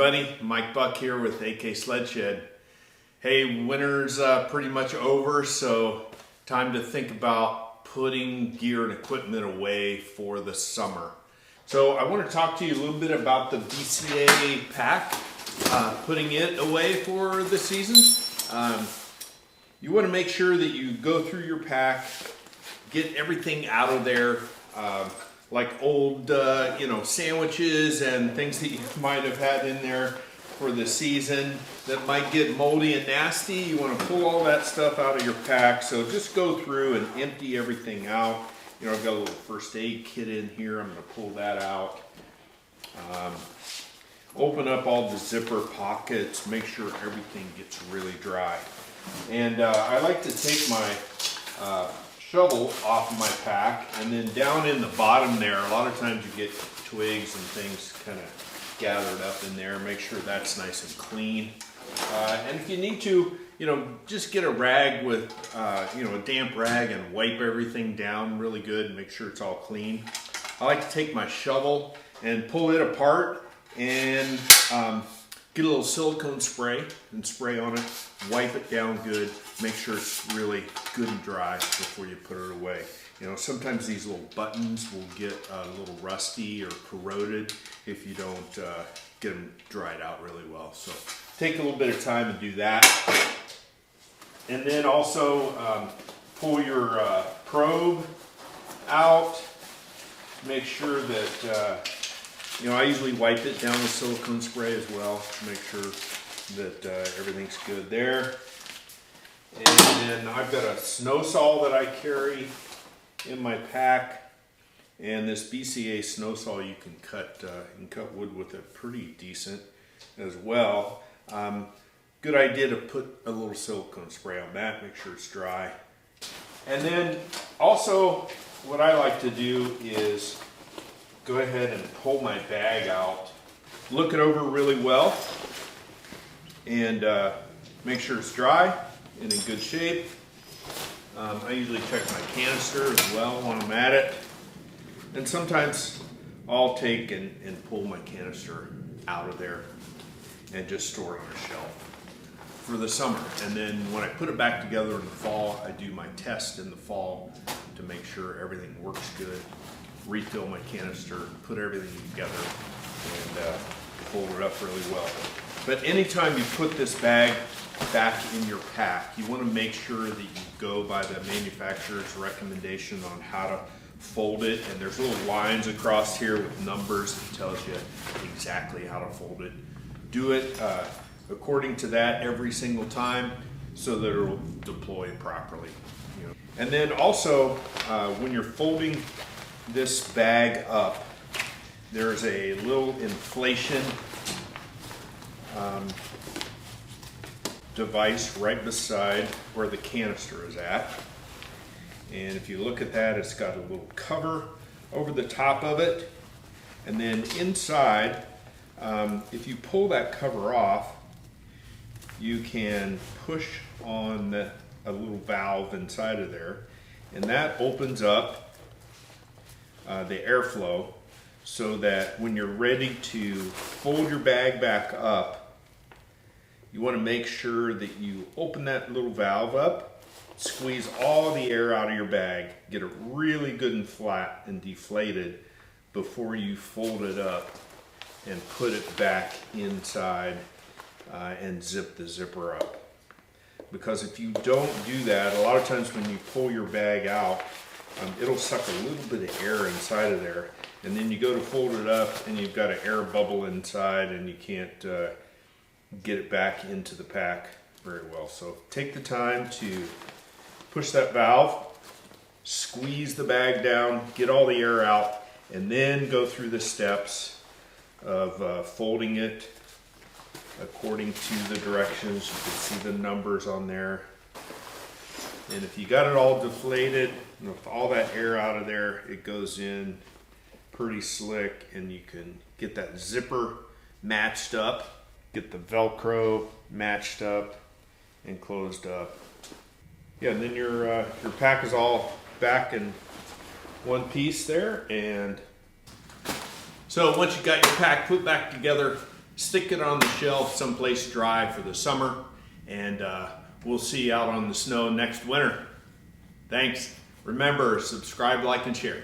everybody, Mike Buck here with AK Sled Shed. Hey, winter's pretty much over, so time to think about putting gear and equipment away for the summer. So I want to talk to you a little bit about the BCA pack, putting it away for the season. You want to make sure that you go through your pack, get everything out of there, like old sandwiches and things that you might have had in there for the season that might get moldy and nasty. You want to pull all that stuff out of your pack. So just go through and empty everything out. I've got a little first aid kit in here. I'm going to pull that out. Open up all the zipper pockets. Make sure everything gets really dry. And I like to take my shovel off of my pack, and then down in the bottom there, a lot of times you get twigs and things kind of gathered up in there. Make sure that's nice and clean. And if you need to, just get a rag with, a damp rag and wipe everything down really good and make sure it's all clean. I like to take my shovel and pull it apart and get a little silicone spray and spray on it, wipe it down good, make sure it's really good and dry before you put it away. Sometimes these little buttons will get a little rusty or corroded if you don't get them dried out really well. So take a little bit of time and do that. And then also pull your probe out. Make sure that I usually wipe it down with silicone spray as well to make sure that everything's good there. And then I've got a snow saw that I carry in my pack, and this BCA snow saw you can cut wood with it pretty decent as well. Good idea to put a little silicone spray on that, make sure it's dry. And then also what I like to do is go ahead and pull my bag out, look it over really well, and make sure it's dry and in good shape. I usually check my canister as well when I'm at it. And sometimes I'll take and pull my canister out of there and just store it on a shelf for the summer. And then when I put it back together in the fall, I do my test in the fall to make sure everything works good. Refill my canister, put everything together, and fold it up really well. But anytime you put this bag back in your pack, you want to make sure that you go by the manufacturer's recommendation on how to fold it. And there's little lines across here with numbers that tells you exactly how to fold it. Do it according to that every single time so that it'll deploy properly. And then also when you're folding this bag up, there's a little inflation device right beside where the canister is at. And if you look at that, it's got a little cover over the top of it. And then inside, if you pull that cover off, you can push on a little valve inside of there, and that opens up the airflow so that when you're ready to fold your bag back up, you want to make sure that you open that little valve up, squeeze all the air out of your bag, get it really good and flat and deflated before you fold it up and put it back inside and zip the zipper up. Because if you don't do that, a lot of times when you pull your bag out, it'll suck a little bit of air inside of there, and then you go to fold it up and you've got an air bubble inside and you can't get it back into the pack very well. So take the time to push that valve, squeeze the bag down, get all the air out, and then go through the steps of folding it according to the directions. You can see the numbers on there. And if you got it all deflated, with all that air out of there, it goes in pretty slick, and you can get that zipper matched up, get the Velcro matched up and closed up. Yeah, and then your pack is all back in one piece there. And so once you got your pack put back together, stick it on the shelf someplace dry for the summer, and we'll see you out on the snow next winter. Thanks. Remember, subscribe, like, and share.